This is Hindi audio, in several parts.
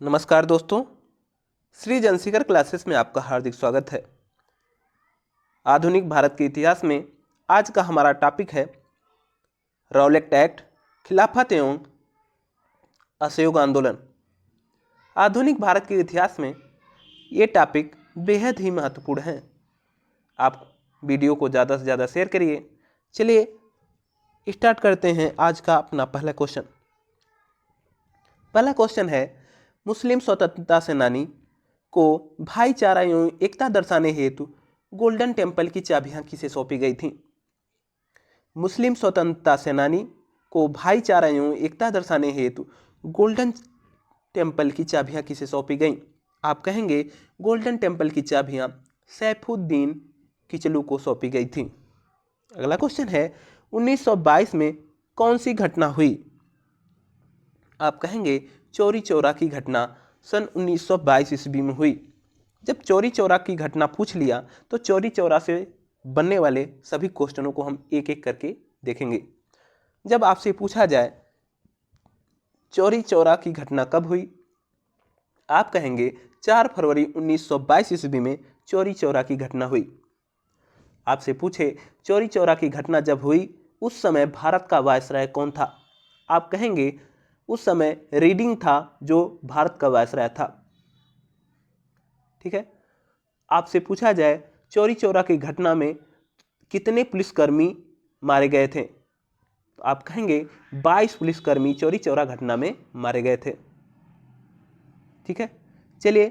नमस्कार दोस्तों, श्री जनशिखर क्लासेस में आपका हार्दिक स्वागत है। आधुनिक भारत के इतिहास में आज का हमारा टॉपिक है रॉलेट एक्ट, खिलाफत एवं असहयोग आंदोलन। आधुनिक भारत के इतिहास में ये टॉपिक बेहद ही महत्वपूर्ण है। आप वीडियो को ज़्यादा से ज़्यादा शेयर करिए। चलिए स्टार्ट करते हैं आज का अपना पहला क्वेश्चन। पहला क्वेश्चन है, मुस्लिम स्वतंत्रता सेनानी को भाईचारा एवं एकता दर्शाने हेतु गोल्डन टेम्पल की चाबियां किसे सौंपी गई थीं? मुस्लिम स्वतंत्रता सेनानी को भाईचारा एवं एकता दर्शाने हेतु गोल्डन टेम्पल की चाबियां किसे सौंपी गईं? आप कहेंगे गोल्डन टेम्पल की चाबियां सैफुद्दीन किचलू को सौंपी गई थीं। अगला क्वेश्चन है, 1922 में कौन सी घटना हुई? आप कहेंगे चौरी चौरा की घटना सन 1922 ईस्वी में हुई। जब चौरी चौरा की घटना पूछ लिया तो चौरी चौरा से बनने वाले सभी क्वेश्चनों को हम एक एक करके देखेंगे। जब आपसे पूछा जाए चौरी चौरा की घटना कब हुई, आप कहेंगे 4 फरवरी 1922 ईस्वी में चौरी चौरा की घटना हुई। आपसे पूछे चौरी चौरा की घटना जब हुई उस समय भारत का वायसराय कौन था? आप कहेंगे उस समय रीडिंग था जो भारत का वायसराय था। ठीक है। आपसे पूछा जाए चौरी चौरा की घटना में कितने पुलिसकर्मी मारे गए थे, तो आप कहेंगे 22 पुलिसकर्मी चौरी चौरा घटना में मारे गए थे। ठीक है। चलिए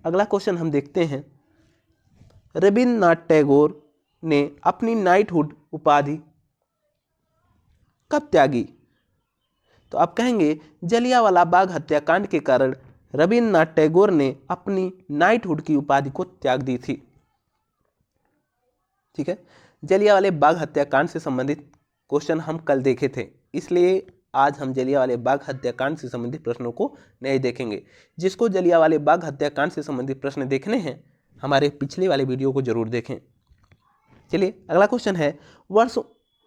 अगला क्वेश्चन हम देखते हैं, रविन्द्रनाथ टैगोर ने अपनी नाइटहुड उपाधि कब त्यागी? तो आप कहेंगे जलियांवाला बाग हत्याकांड के कारण रविन्द्रनाथ टैगोर ने अपनी नाइटहुड की उपाधि को त्याग दी थी। ठीक है। जलियांवाले बाग हत्याकांड से संबंधित क्वेश्चन हम कल देखे थे, इसलिए आज हम जलियांवाले बाग हत्याकांड से संबंधित प्रश्नों को नहीं देखेंगे। जिसको जलियांवाले बाग हत्याकांड से संबंधित प्रश्न देखने हैं, हमारे पिछले वाले वीडियो को जरूर देखें। चलिए अगला क्वेश्चन है, वर्ष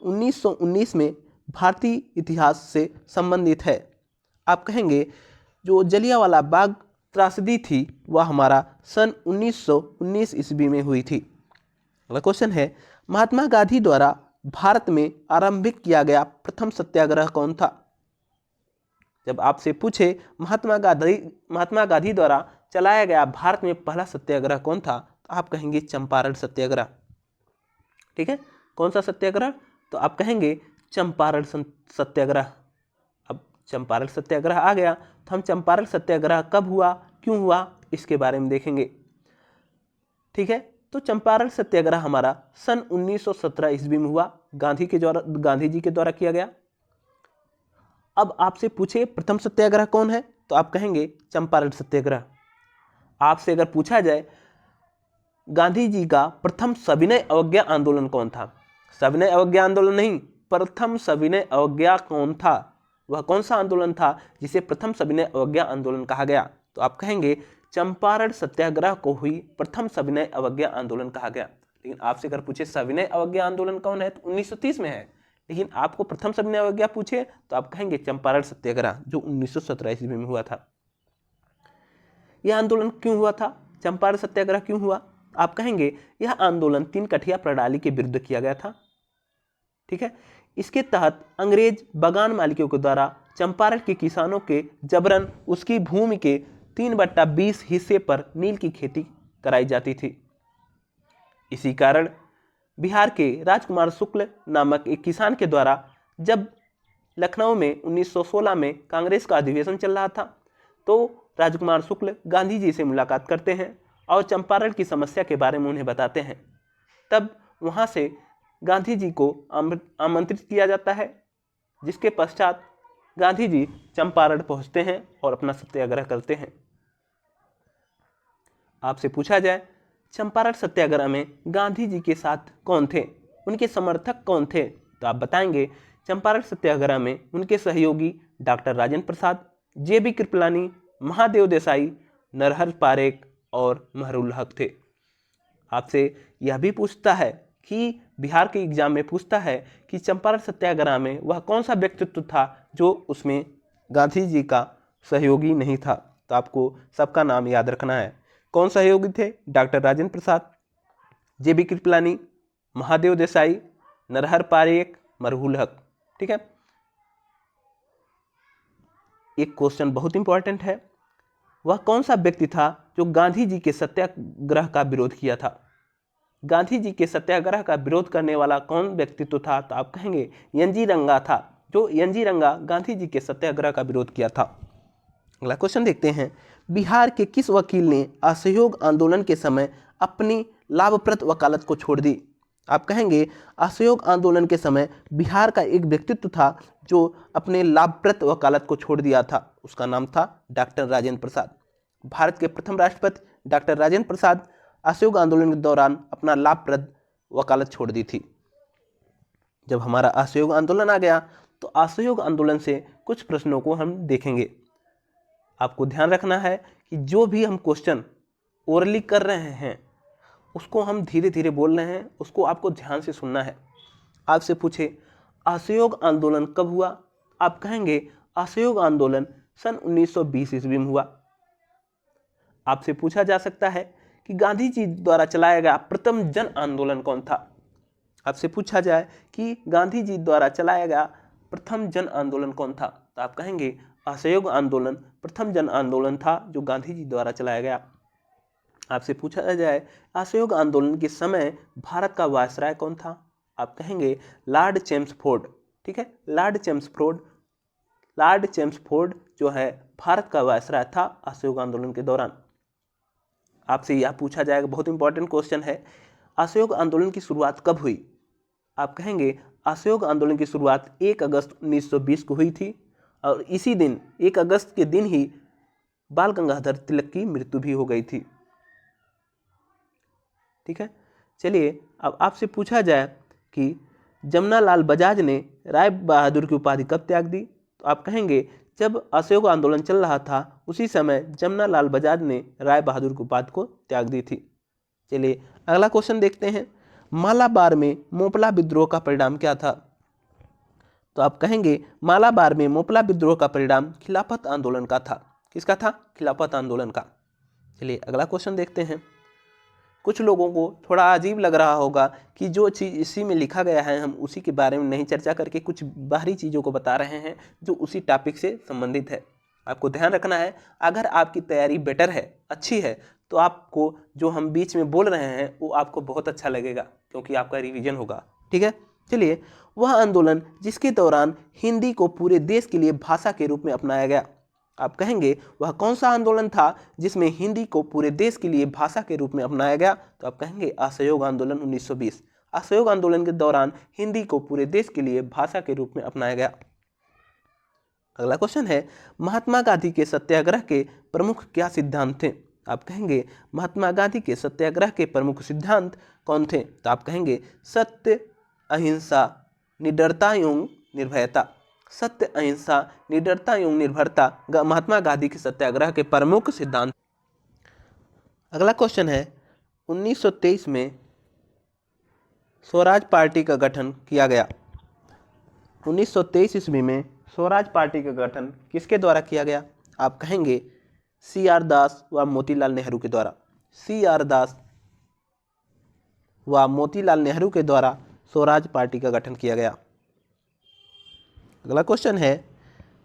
1919 में भारतीय इतिहास से संबंधित है। आप कहेंगे जो जलियांवाला बाग त्रासदी थी वह हमारा सन 1919 ईस्वी में हुई थी। अगला क्वेश्चन है, महात्मा गांधी द्वारा भारत में आरंभिक किया गया प्रथम सत्याग्रह कौन था? जब आपसे पूछे महात्मा गांधी द्वारा चलाया गया भारत में पहला सत्याग्रह कौन था, तो आप कहेंगे चंपारण सत्याग्रह। ठीक है। कौन सा सत्याग्रह? तो आप कहेंगे चंपारण सत्याग्रह। अब चंपारण सत्याग्रह आ गया तो हम चंपारण सत्याग्रह कब हुआ, क्यों हुआ, इसके बारे में देखेंगे। ठीक है। तो चंपारण सत्याग्रह हमारा सन 1917 ईस्वी में हुआ, गांधी जी के द्वारा किया गया। अब आपसे पूछे प्रथम सत्याग्रह कौन है, तो आप कहेंगे चंपारण सत्याग्रह। आपसे अगर पूछा जाए गांधी जी का प्रथम सविनय अवज्ञा आंदोलन कौन था, सविनय अवज्ञा आंदोलन नहीं, प्रथम सविनय अवज्ञा कौन था, वह कौन सा आंदोलन था जिसे प्रथम सविनय अवज्ञा आंदोलन कहा गया, तो आप कहेंगे चंपारण सत्याग्रह को ही प्रथम सविनय अवज्ञा आंदोलन कहा गया। लेकिन आपसे अगर पूछे सविनय अवज्ञा आंदोलन कौन है, तो 1930 में है। लेकिन आपको प्रथम सविनय अवज्ञा पूछे तो आप कहेंगे चंपारण सत्याग्रह जो 1917 ईस्वी में हुआ था। यह आंदोलन क्यों हुआ था, चंपारण सत्याग्रह क्यों हुआ? आप कहेंगे यह आंदोलन 3 कठिया प्रणाली के विरुद्ध किया गया था। ठीक है। इसके तहत अंग्रेज बगान मालिकों के द्वारा चंपारण के किसानों के जबरन उसकी भूमि के 3/20 हिस्से पर नील की खेती कराई जाती थी। इसी कारण बिहार के राजकुमार शुक्ल नामक एक किसान के द्वारा जब लखनऊ में 1916 में कांग्रेस का अधिवेशन चल रहा था, तो राजकुमार शुक्ल गांधी जी से मुलाकात करते हैं और चंपारण की समस्या के बारे में उन्हें बताते हैं। तब वहां से गांधी जी को आमंत्रित किया जाता है, जिसके पश्चात गांधी जी चंपारण पहुंचते हैं और अपना सत्याग्रह करते हैं। आपसे पूछा जाए चंपारण सत्याग्रह में गांधी जी के साथ कौन थे, उनके समर्थक कौन थे, तो आप बताएंगे चंपारण सत्याग्रह में उनके सहयोगी डॉक्टर राजेंद्र प्रसाद, JB कृपलानी, महादेव देसाई, नरहर पारेख और महरुल हक थे। आपसे यह भी पूछता है कि बिहार के एग्जाम में पूछता है कि चंपारण सत्याग्रह में वह कौन सा व्यक्तित्व था जो उसमें गांधी जी का सहयोगी नहीं था। तो आपको सबका नाम याद रखना है। कौन सहयोगी थे? डॉक्टर राजेंद्र प्रसाद, JB कृपलानी, महादेव देसाई, नरहर पारेख, मरहुल हक। ठीक है, एक क्वेश्चन बहुत इंपॉर्टेंट है, वह कौन सा व्यक्ति था जो गांधी जी के सत्याग्रह का विरोध किया था? गांधी जी के सत्याग्रह का विरोध करने वाला कौन व्यक्तित्व था? तो आप कहेंगे एनजी रंगा था, जो एनजी रंगा गांधी जी के सत्याग्रह का विरोध किया था। अगला क्वेश्चन देखते हैं, बिहार के किस वकील ने असहयोग आंदोलन के समय अपनी लाभप्रद वकालत को छोड़ दी? आप कहेंगे असहयोग आंदोलन के समय बिहार का एक व्यक्तित्व था जो अपने लाभप्रद वकालत को छोड़ दिया था, उसका नाम था डॉक्टर राजेंद्र प्रसाद। भारत के प्रथम राष्ट्रपति डॉक्टर राजेंद्र प्रसाद असहयोग आंदोलन के दौरान अपना लाभप्रद वकालत छोड़ दी थी। जब हमारा असहयोग आंदोलन आ गया तो असहयोग आंदोलन से कुछ प्रश्नों को हम देखेंगे। आपको ध्यान रखना है कि जो भी हम क्वेश्चन ओरली कर रहे हैं उसको हम धीरे धीरे बोल रहे हैं, उसको आपको ध्यान से सुनना है। आपसे पूछे असहयोग आंदोलन कब हुआ? आप कहेंगे असहयोग आंदोलन सन 1920 ईस्वी में हुआ। आपसे पूछा जा सकता है कि गांधी जी द्वारा चलाया गया प्रथम जन आंदोलन कौन था? आपसे पूछा जाए कि गांधी जी द्वारा चलाया गया प्रथम जन आंदोलन कौन था? तो आप कहेंगे असहयोग आंदोलन प्रथम जन आंदोलन था जो गांधी जी द्वारा चलाया गया। आपसे पूछा जाए असहयोग आंदोलन के समय भारत का वायसराय कौन था? आप कहेंगे लॉर्ड चेम्सफोर्ड। ठीक है, लॉर्ड चेम्सफोर्ड जो है भारत का वायसराय था असहयोग आंदोलन के दौरान। आपसे यह पूछा जाएगा, बहुत इंपॉर्टेंट क्वेश्चन है, असहयोग आंदोलन की शुरुआत कब हुई? आप कहेंगे असहयोग आंदोलन की शुरुआत 1 अगस्त 1920 को हुई थी और इसी दिन 1 अगस्त के दिन ही बाल गंगाधर तिलक की मृत्यु भी हो गई थी। ठीक है, चलिए अब आपसे पूछा जाए कि जमनालाल बजाज ने राय बहादुर की उपाधि कब त्याग दी? तो आप कहेंगे जब असहयोग आंदोलन चल रहा था उसी समय जमनालाल बजाज ने राय बहादुर की उपाधि को त्याग दी थी। चलिए अगला क्वेश्चन देखते हैं, मालाबार में मोपला विद्रोह का परिणाम क्या था? तो आप कहेंगे मालाबार में मोपला विद्रोह का परिणाम खिलाफत आंदोलन का था। किसका था? खिलाफत आंदोलन का। चलिए अगला क्वेश्चन देखते हैं। कुछ लोगों को थोड़ा अजीब लग रहा होगा कि जो चीज़ इसी में लिखा गया है हम उसी के बारे में नहीं चर्चा करके कुछ बाहरी चीज़ों को बता रहे हैं जो उसी टॉपिक से संबंधित है। आपको ध्यान रखना है, अगर आपकी तैयारी बेटर है, अच्छी है, तो आपको जो हम बीच में बोल रहे हैं वो आपको बहुत अच्छा लगेगा क्योंकि आपका रिवीजन होगा। ठीक है, चलिए वह आंदोलन जिसके दौरान हिंदी को पूरे देश के लिए भाषा के रूप में अपनाया गया। आप कहेंगे वह कौन सा आंदोलन था जिसमें हिंदी को पूरे देश के लिए भाषा के रूप में अपनाया गया? तो आप कहेंगे असहयोग आंदोलन 1920। असहयोग आंदोलन के दौरान हिंदी को पूरे देश के लिए भाषा के रूप में अपनाया गया। अगला क्वेश्चन है, महात्मा गांधी के सत्याग्रह के प्रमुख क्या सिद्धांत थे? आप कहेंगे महात्मा गांधी के सत्याग्रह के प्रमुख सिद्धांत कौन थे? तो आप कहेंगे सत्य, अहिंसा, निडरता एवं निर्भयता। सत्य, अहिंसा, निडरता एवं निर्भरता महात्मा गांधी के सत्याग्रह के प्रमुख सिद्धांत। अगला क्वेश्चन है, 1923 में स्वराज पार्टी का गठन किया गया। 1923 ईस्वी में स्वराज पार्टी का गठन किसके द्वारा किया गया? आप कहेंगे CR दास व मोतीलाल नेहरू के द्वारा। CR दास व मोतीलाल नेहरू के द्वारा स्वराज पार्टी का गठन किया गया। अगला क्वेश्चन है,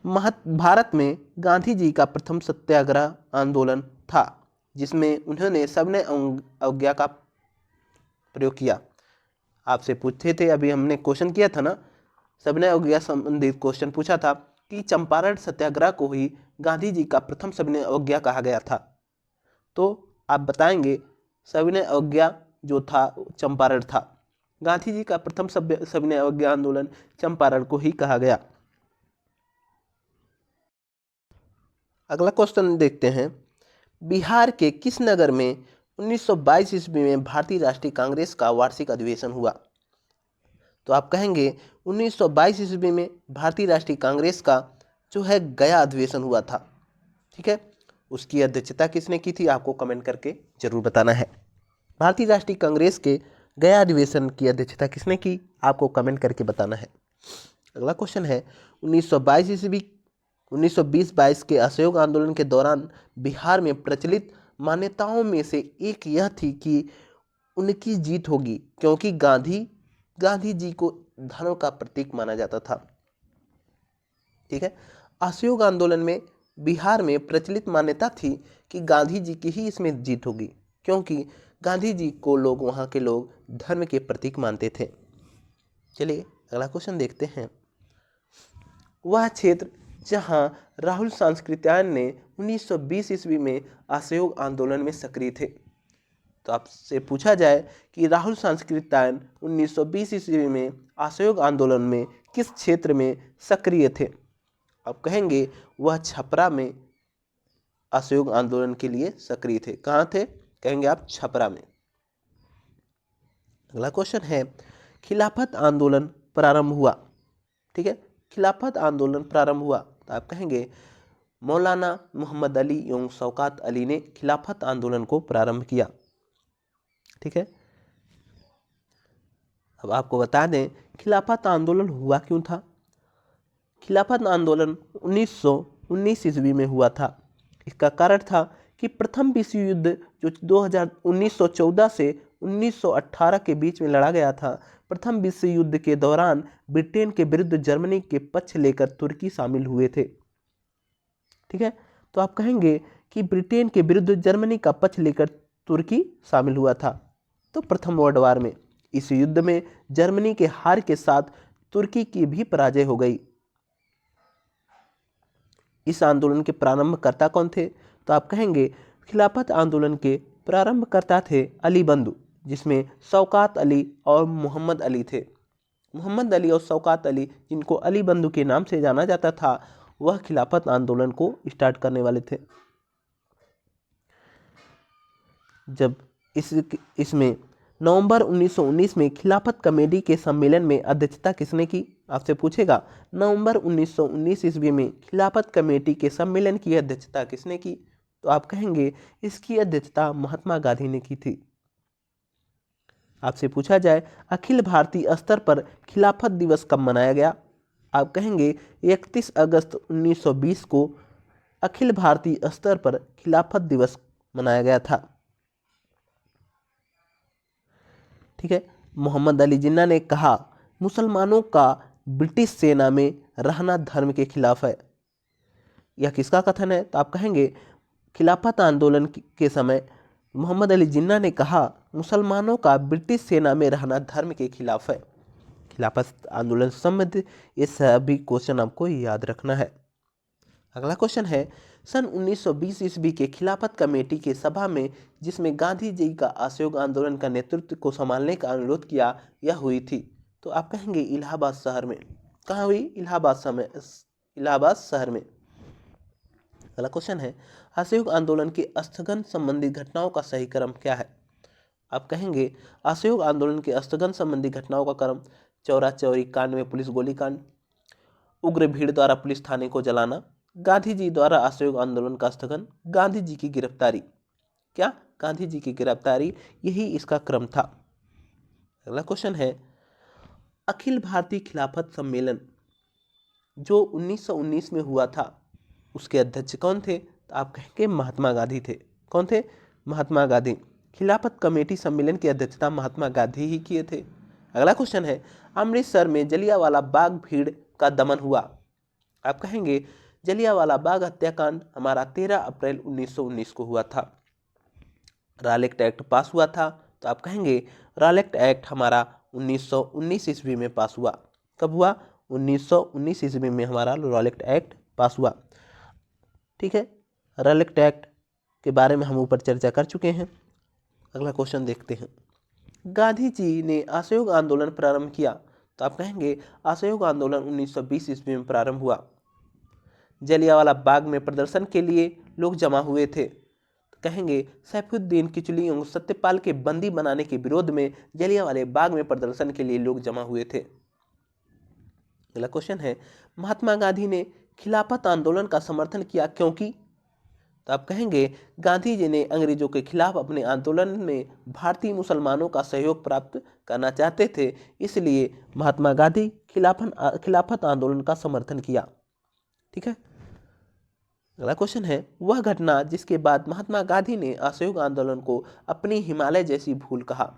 भारत में गांधी जी का प्रथम सत्याग्रह आंदोलन था जिसमें उन्होंने सविनय अवज्ञा का प्रयोग किया। आपसे पूछे थे, अभी हमने क्वेश्चन किया था ना, सविनय अवज्ञा संबंधित क्वेश्चन पूछा था कि चंपारण सत्याग्रह को ही गांधी जी का प्रथम सविनय अवज्ञा कहा गया था। तो आप बताएंगे सविनय अवज्ञा जो था चंपारण था। गांधी जी का प्रथम सविनय अवज्ञा आंदोलन चंपारण को ही कहा गया। अगला क्वेश्चन देखते हैं, बिहार के किस नगर में 1922 ईस्वी में भारतीय राष्ट्रीय कांग्रेस का वार्षिक अधिवेशन हुआ? तो आप कहेंगे 1922 ईस्वी में भारतीय राष्ट्रीय कांग्रेस का जो है गया अधिवेशन हुआ था। ठीक है, उसकी अध्यक्षता किसने की थी? आपको कमेंट करके जरूर बताना है। भारतीय राष्ट्रीय कांग्रेस के गया अधिवेशन की अध्यक्षता किसने की? आपको कमेंट करके बताना है। अगला क्वेश्चन है, 1920-22 के असहयोग आंदोलन के दौरान बिहार में प्रचलित मान्यताओं में से एक यह थी कि उनकी जीत होगी, क्योंकि गांधी जी को धर्म का प्रतीक माना जाता था। ठीक है, असहयोग आंदोलन में बिहार में प्रचलित मान्यता थी कि गांधी जी की ही इसमें जीत होगी, क्योंकि गांधी जी को वहाँ के लोग धर्म के प्रतीक मानते थे। चलिए अगला क्वेश्चन देखते हैं। वह क्षेत्र जहां राहुल सांकृत्यायन ने 1920 ईस्वी में असहयोग आंदोलन में सक्रिय थे। तो आपसे पूछा जाए कि राहुल सांकृत्यायन 1920 ईस्वी में असहयोग आंदोलन में किस क्षेत्र में सक्रिय थे। आप कहेंगे वह छपरा में असहयोग आंदोलन के लिए सक्रिय थे। कहाँ थे? कहेंगे आप छपरा में। अगला क्वेश्चन है, खिलाफत आंदोलन प्रारंभ हुआ। ठीक है, खिलाफत आंदोलन प्रारंभ हुआ तो आप कहेंगे मौलाना मोहम्मद अली एवं शौकत अली ने खिलाफत आंदोलन को प्रारंभ किया। ठीक है, अब आपको बता दें खिलाफत आंदोलन हुआ क्यों था। खिलाफत आंदोलन 1919 ईस्वी में हुआ था। इसका कारण था कि प्रथम विश्व युद्ध जो 1914 से 1918 के बीच में लड़ा गया था, प्रथम विश्व युद्ध के दौरान ब्रिटेन के विरुद्ध जर्मनी के पक्ष लेकर तुर्की शामिल हुए थे। ठीक है, तो आप कहेंगे कि ब्रिटेन के विरुद्ध जर्मनी का पक्ष लेकर तुर्की शामिल हुआ था। तो प्रथम वर्ल्ड वार में इस युद्ध में जर्मनी के हार के साथ तुर्की की भी पराजय हो गई। इस आंदोलन के प्रारंभकर्ता कौन थे? तो आप कहेंगे खिलाफत आंदोलन के प्रारंभकर्ता थे अली बंधु, जिसमें शौकत अली और मोहम्मद अली थे। मोहम्मद अली और शौकत अली, जिनको अली बंधु के नाम से जाना जाता था, वह खिलाफत आंदोलन को स्टार्ट करने वाले थे। जब इसमें नवंबर 1919 में खिलाफत कमेटी के सम्मेलन में अध्यक्षता किसने की? आपसे पूछेगा नवंबर 1919 ईस्वी में खिलाफत कमेटी के सम्मेलन की अध्यक्षता किसने की? तो आप कहेंगे इसकी अध्यक्षता महात्मा गांधी ने की थी। आपसे पूछा जाए अखिल भारतीय स्तर पर खिलाफत दिवस कब मनाया गया? आप कहेंगे 31 अगस्त 1920 को अखिल भारतीय स्तर पर खिलाफत दिवस मनाया गया था। ठीक है, मोहम्मद अली जिन्ना ने कहा मुसलमानों का ब्रिटिश सेना में रहना धर्म के खिलाफ है। यह किसका कथन है? तो आप कहेंगे खिलाफत आंदोलन के समय मोहम्मद अली जिन्ना ने कहा मुसलमानों का ब्रिटिश सेना में रहना धर्म के खिलाफ है। खिलाफत आंदोलन से संबंधित ये सभी क्वेश्चन आपको याद रखना है। अगला क्वेश्चन है, सन 1920 ईस्वी के खिलाफत कमेटी के सभा में जिसमें गांधी जी का असहयोग आंदोलन का नेतृत्व को संभालने का अनुरोध किया, यह हुई थी। तो आप कहेंगे इलाहाबाद शहर में। कहाँ हुई? इलाहाबाद शहर में। अगला क्वेश्चन है, असहयोग आंदोलन के स्थगन संबंधी घटनाओं का सही क्रम क्या है? आप कहेंगे असहयोग आंदोलन के स्थगन संबंधी घटनाओं का क्रम चौरा चौरी कांड में पुलिस गोलीकांड, उग्र भीड़ द्वारा पुलिस थाने को जलाना, गांधी जी द्वारा असहयोग आंदोलन का स्थगन, गांधी जी की गिरफ्तारी। क्या? गांधी जी की गिरफ्तारी, यही इसका क्रम था। अगला क्वेश्चन है, अखिल भारतीय खिलाफत सम्मेलन जो 1919 में हुआ था, उसके अध्यक्ष कौन थे? तो आप कहेंगे महात्मा गांधी थे। कौन थे? महात्मा गांधी। खिलाफत कमेटी सम्मेलन की अध्यक्षता महात्मा गांधी ही किए थे। अगला क्वेश्चन है, अमृतसर में जलियांवाला बाग भीड़ का दमन हुआ। आप कहेंगे जलियांवाला बाग हत्याकांड हमारा 13 अप्रैल 1919 को हुआ था। रॉलेट एक्ट पास हुआ था। तो आप कहेंगे रॉलेट एक्ट हमारा 1919 ईस्वी में पास हुआ। कब हुआ? 1919 ईस्वी में हमारा रॉलेट एक्ट पास हुआ। ठीक है, रॉलेट एक्ट के बारे में हम ऊपर चर्चा कर चुके हैं। अगला क्वेश्चन देखते हैं, गांधी जी ने असहयोग आंदोलन प्रारंभ किया। तो आप कहेंगे असहयोग आंदोलन 1920 ईस्वी में प्रारंभ हुआ। जलियांवाला बाग में प्रदर्शन के लिए लोग जमा हुए थे। तो कहेंगे सैफुद्दीन किचलू और सत्यपाल के बंदी बनाने के विरोध में जलियांवाले बाग में प्रदर्शन के लिए लोग जमा हुए थे। अगला क्वेश्चन है, महात्मा गांधी ने खिलाफत आंदोलन का समर्थन किया क्योंकि? तो आप कहेंगे गांधी जी ने अंग्रेजों के खिलाफ अपने आंदोलन में भारतीय मुसलमानों का सहयोग प्राप्त करना चाहते थे, इसलिए महात्मा गांधी खिलाफत आंदोलन का समर्थन किया। ठीक है, अगला क्वेश्चन है, वह घटना जिसके बाद महात्मा गांधी ने असहयोग आंदोलन को अपनी हिमालय जैसी भूल कहा।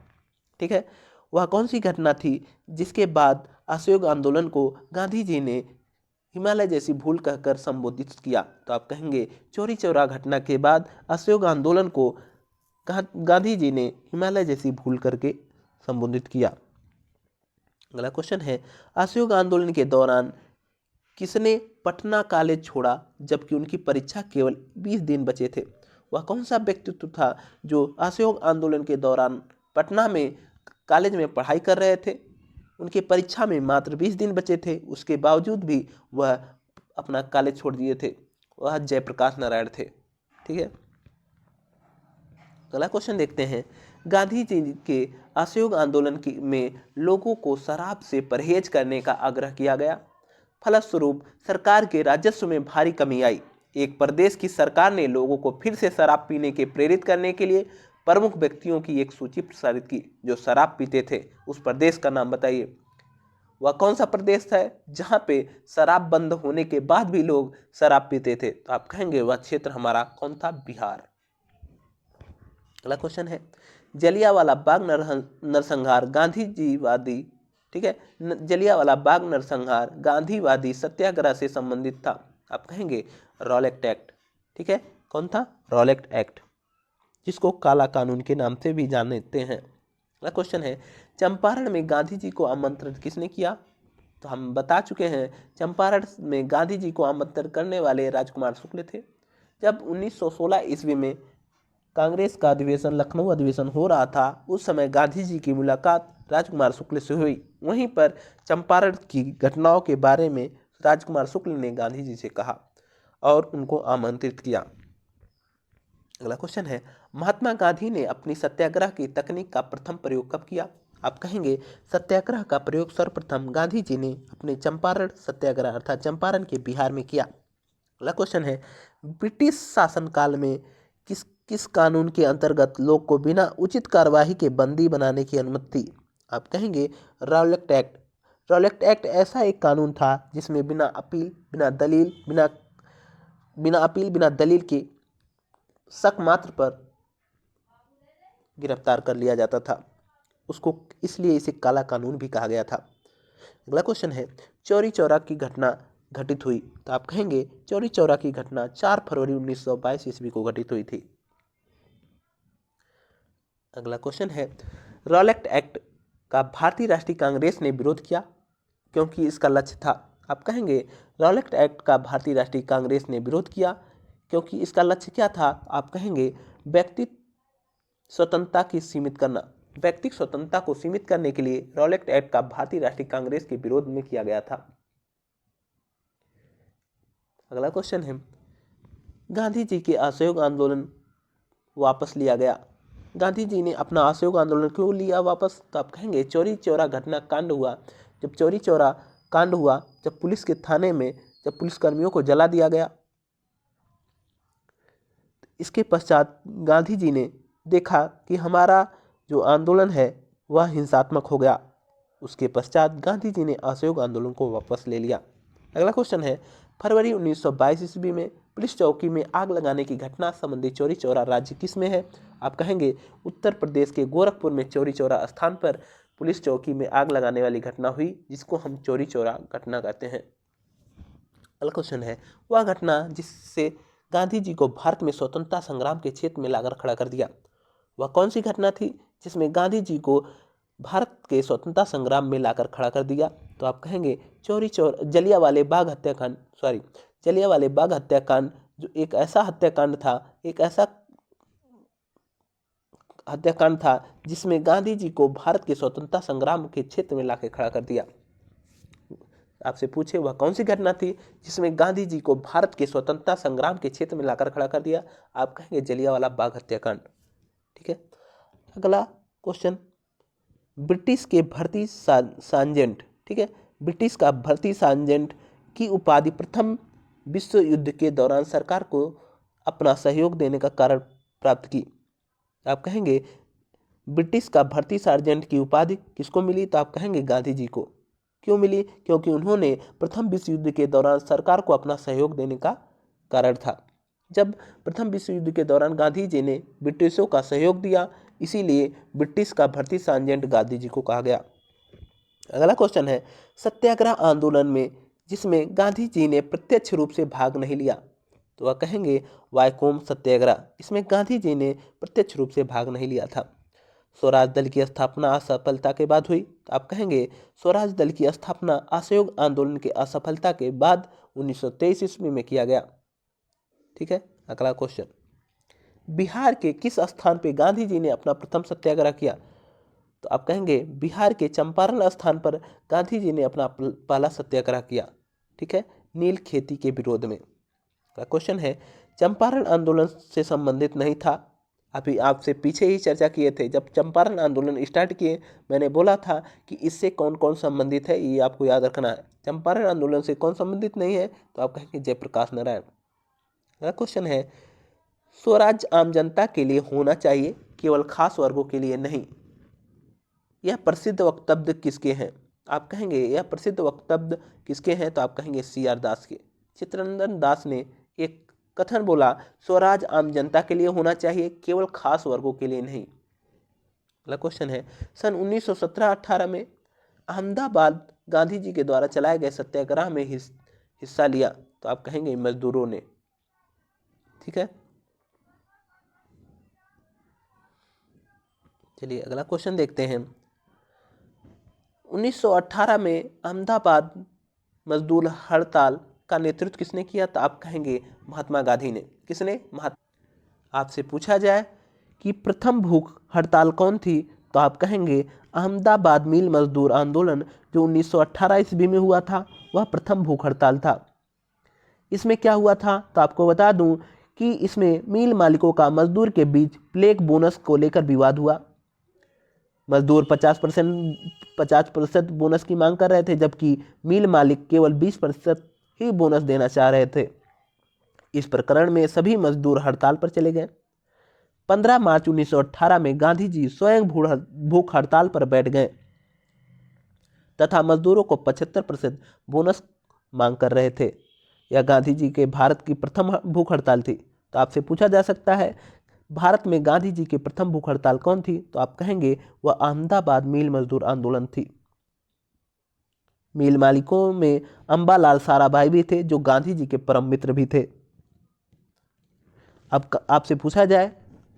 ठीक है, वह कौन सी घटना थी जिसके बाद असहयोग आंदोलन को गांधी जी ने हिमालय जैसी भूल कहकर संबोधित किया? तो आप कहेंगे चौरी चौरा घटना के बाद असहयोग आंदोलन को गांधी जी ने हिमालय जैसी भूल करके संबोधित किया। अगला क्वेश्चन है, असहयोग आंदोलन के दौरान किसने पटना कॉलेज छोड़ा जबकि उनकी परीक्षा केवल 20 दिन बचे थे? वह कौन सा व्यक्तित्व था जो असहयोग आंदोलन के दौरान पटना में कॉलेज में पढ़ाई कर रहे थे, उनकी परीक्षा में मात्र 20 दिन बचे थे, उसके बावजूद भी वह अपना कॉलेज छोड़ दिए थे? वह जयप्रकाश नारायण थे। ठीक है, अगला क्वेश्चन देखते हैं, गांधी जी के असहयोग आंदोलन में लोगों को शराब से परहेज करने का आग्रह किया गया। फलस्वरूप सरकार के राजस्व में भारी कमी आई। एक प्रदेश की सरकार ने लोगों को फिर से शराब पीने के प्रेरित करने के लिए प्रमुख व्यक्तियों की एक सूची प्रसारित की जो शराब पीते थे। उस प्रदेश का नाम बताइए। वह कौन सा प्रदेश था जहां पे शराब बंद होने के बाद भी लोग शराब पीते थे? तो आप कहेंगे वह क्षेत्र हमारा कौन था? बिहार। अगला क्वेश्चन है, जलियांवाला बाग नरसंहार गांधीजीवादी, ठीक है, जलियांवाला बाग नरसंहार गांधीवादी सत्याग्रह से संबंधित था। आप कहेंगे रॉलेट एक्ट। ठीक है, कौन था? रॉलेट एक्ट, जिसको काला कानून के नाम से भी जानते हैं। अगला क्वेश्चन है, चंपारण में गांधी जी को आमंत्रित किसने किया? तो हम बता चुके हैं, चंपारण में गांधी जी को आमंत्रित करने वाले राजकुमार शुक्ल थे। जब 1916 ईस्वी में कांग्रेस का अधिवेशन, लखनऊ अधिवेशन हो रहा था, उस समय गांधी जी की मुलाकात राजकुमार शुक्ल से हुई। वहीं पर चंपारण की घटनाओं के बारे में राजकुमार शुक्ल ने गांधी जी से कहा और उनको आमंत्रित किया। अगला क्वेश्चन है, महात्मा गांधी ने अपनी सत्याग्रह की तकनीक का प्रथम प्रयोग कब किया? आप कहेंगे सत्याग्रह का प्रयोग सर्वप्रथम गांधी जी ने अपने चंपारण सत्याग्रह अर्थात चंपारण के बिहार में किया। अगला क्वेश्चन है, ब्रिटिश शासनकाल में किस किस कानून के अंतर्गत लोग को बिना उचित कार्यवाही के बंदी बनाने की अनुमति थी? आप कहेंगे रॉलेट एक्ट। रॉलेट एक्ट ऐसा एक कानून था जिसमें बिना अपील, बिना दलील के शक मात्र पर गिरफ्तार कर लिया जाता था। उसको इसलिए इसे काला कानून भी कहा गया था। अगला क्वेश्चन है, चौरी चौरा की घटना घटित हुई? तो आप कहेंगे चौरी चौरा की घटना 4 फरवरी 1922 ईस्वी को घटित हुई थी। अगला क्वेश्चन है, रॉलेट एक्ट का भारतीय राष्ट्रीय कांग्रेस ने विरोध किया क्योंकि इसका लक्ष्य था। आप कहेंगे रॉलेट एक्ट का भारतीय राष्ट्रीय कांग्रेस ने विरोध किया क्योंकि इसका लक्ष्य क्या था? आप कहेंगे व्यक्ति स्वतंत्रता की सीमित करना। व्यक्तिगत स्वतंत्रता को सीमित करने के लिए रॉलेट एक्ट का भारतीय राष्ट्रीय कांग्रेस के विरोध में किया गया था। अगला क्वेश्चन है, गांधी जी के असहयोग आंदोलन वापस लिया गया। गांधी जी ने अपना असहयोग आंदोलन क्यों लिया वापस? तो आप कहेंगे चौरी चौरा घटना कांड हुआ। जब चौरी चौरा कांड हुआ, जब पुलिस के थाने में जब पुलिसकर्मियों को जला दिया गया, इसके पश्चात गांधी जी ने देखा कि हमारा जो आंदोलन है वह हिंसात्मक हो गया। उसके पश्चात गांधी जी ने असहयोग आंदोलन को वापस ले लिया। अगला क्वेश्चन है, फरवरी 1922 ईस्वी में पुलिस चौकी में आग लगाने की घटना संबंधी चौरी चौरा राज्य किस में है? आप कहेंगे उत्तर प्रदेश के गोरखपुर में चौरी चौरा स्थान पर पुलिस चौकी में आग लगाने वाली घटना हुई, जिसको हम चौरी चौरा घटना कहते हैं। अगला क्वेश्चन है, वह घटना जिससे गांधी जी को भारत में स्वतंत्रता संग्राम के क्षेत्र में लाकर खड़ा कर दिया, वह कौन सी घटना थी जिसमें गांधी जी को भारत के स्वतंत्रता संग्राम में लाकर खड़ा कर दिया? तो आप कहेंगे जलियांवाले बाग हत्याकांड, जो एक ऐसा हत्याकांड था जिसमें गांधी जी को भारत के स्वतंत्रता संग्राम के क्षेत्र में लाकर खड़ा कर दिया। आपसे पूछे वह कौन सी घटना थी जिसमें गांधी जी को भारत के स्वतंत्रता संग्राम के क्षेत्र में लाकर खड़ा कर दिया? आप कहेंगे जलियांवाला बाग हत्याकांड। ठीक है, अगला क्वेश्चन, ब्रिटिश के भर्ती सार्जेंट, ठीक है, ब्रिटिश का भर्ती सार्जेंट की उपाधि प्रथम विश्व युद्ध के दौरान सरकार को अपना सहयोग देने का कारण प्राप्त की। आप कहेंगे ब्रिटिश का भर्ती सार्जेंट की उपाधि किसको मिली? तो आप कहेंगे गांधी जी को। क्यों मिली? क्योंकि उन्होंने प्रथम विश्व युद्ध के दौरान सरकार को अपना सहयोग देने का कारण था। जब प्रथम विश्व युद्ध के दौरान गांधी जी ने ब्रिटिशों का सहयोग दिया, इसीलिए ब्रिटिश का भर्ती सार्जेंट गांधी जी को कहा गया। अगला क्वेश्चन है सत्याग्रह आंदोलन में जिसमें गांधी जी ने प्रत्यक्ष रूप से भाग नहीं लिया, तो वह कहेंगे वाइकोम सत्याग्रह। इसमें गांधी जी ने प्रत्यक्ष रूप से भाग नहीं लिया था। स्वराज दल की स्थापना असफलता के बाद हुई, तो आप कहेंगे स्वराज दल की स्थापना असहयोग आंदोलन के असफलता के बाद 1923 ईस्वी में किया गया। ठीक है। अगला क्वेश्चन, बिहार के किस स्थान पे गांधी जी ने अपना प्रथम सत्याग्रह किया, तो आप कहेंगे बिहार के चंपारण स्थान पर गांधी जी ने अपना पहला सत्याग्रह किया। ठीक है, नील खेती के विरोध में। क्वेश्चन है चंपारण आंदोलन से संबंधित नहीं था। अभी आपसे पीछे ही चर्चा किए थे, जब चंपारण आंदोलन स्टार्ट किए मैंने बोला था कि इससे कौन कौन संबंधित है, ये आपको याद रखना है। चंपारण आंदोलन से कौन संबंधित नहीं है, तो आप कहेंगे जयप्रकाश नारायण। अगला क्वेश्चन है स्वराज आम जनता के लिए होना चाहिए, केवल खास वर्गों के लिए नहीं। यह प्रसिद्ध वक्तव्य किसके हैं, आप कहेंगे यह प्रसिद्ध वक्तव्य किसके हैं, तो आप कहेंगे CR दास के। चित्तरंजन दास ने एक कथन बोला स्वराज आम जनता के लिए होना चाहिए, केवल खास वर्गों के लिए नहीं। अगला क्वेश्चन है सन 1917-18 में अहमदाबाद गांधी जी के द्वारा चलाए गए सत्याग्रह में हिस्सा लिया, तो आप कहेंगे मजदूरों ने। ठीक है, चलिए अगला क्वेश्चन देखते हैं। 1918 में अहमदाबाद मजदूर हड़ताल का नेतृत्व किसने किया, तो आप कहेंगे महात्मा गांधी ने। किसने? आपसे पूछा जाए कि प्रथम भूख हड़ताल कौन थी, तो आप कहेंगे अहमदाबाद मिल मजदूर आंदोलन जो 1918 ईस्वी में हुआ था, वह प्रथम भूख हड़ताल था। इसमें क्या हुआ था, तो आपको बता दूं कि इसमें मिल मालिकों का मजदूर के बीच प्लेग बोनस को लेकर विवाद हुआ। मजदूर 50% बोनस की मांग कर रहे थे, जबकि मिल मालिक केवल 20% ही बोनस देना चाह रहे थे। इस प्रकरण में सभी मजदूर हड़ताल पर चले गए। 15 मार्च 1918 में गांधी जी स्वयं भूख हड़ताल पर बैठ गए तथा मजदूरों को 75% बोनस मांग कर रहे थे। यह गांधी जी के भारत की प्रथम भूख हड़ताल थी। तो आपसे पूछा जा सकता है भारत में गांधी जी की प्रथम भूख हड़ताल कौन थी, तो आप कहेंगे वह अहमदाबाद मिल मजदूर आंदोलन थी। मिल मालिकों में अंबालाल साराभाई भी थे, जो गांधी जी के परम मित्र भी थे। अब आपसे पूछा जाए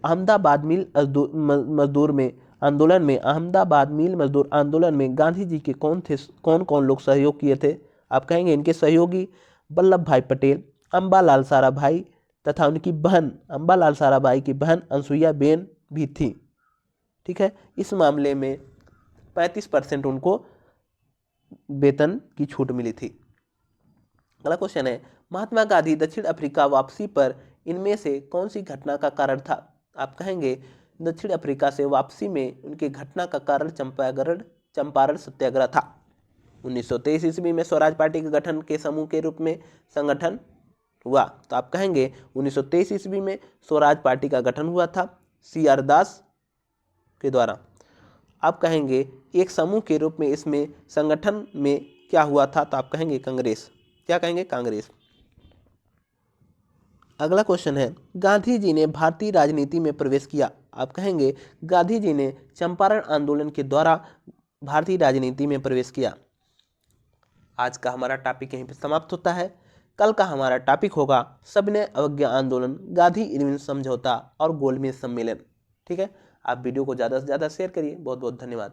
अहमदाबाद मिल मजदूर में आंदोलन में अहमदाबाद मिल मजदूर आंदोलन में गांधी जी के कौन कौन लोग सहयोग किए थे, आप कहेंगे इनके सहयोगी वल्लभ भाई पटेल, अंबालाल साराभाई तथा उनकी बहन अंबालाल साराभाई की बहन अनसुईया बेन भी थी। ठीक है, इस मामले में 35% उनको वेतन की छूट मिली थी। अगला क्वेश्चन है महात्मा गांधी दक्षिण अफ्रीका वापसी पर इनमें से कौन सी घटना का कारण था, आप कहेंगे दक्षिण अफ्रीका से वापसी में उनके घटना का कारण चंपारण सत्याग्रह था। 1923 ईस्वी में स्वराज पार्टी के गठन के समूह के रूप में संगठन हुआ, तो आप कहेंगे 1923 ईस्वी में स्वराज पार्टी का गठन हुआ था CR दास के द्वारा। आप कहेंगे एक समूह के रूप में इसमें संगठन में क्या हुआ था, तो आप कहेंगे कांग्रेस। क्या कहेंगे? कांग्रेस। अगला क्वेश्चन है गांधी जी ने भारतीय राजनीति में प्रवेश किया, आप कहेंगे गांधी जी ने चंपारण आंदोलन के द्वारा भारतीय राजनीति में प्रवेश किया। आज का हमारा टॉपिक यहीं पर समाप्त होता है। कल का हमारा टॉपिक होगा सविनय अवज्ञा आंदोलन, गांधी इरविन समझौता और गोलमेज सम्मेलन। ठीक है, आप वीडियो को ज़्यादा से ज़्यादा शेयर करिए। बहुत बहुत धन्यवाद।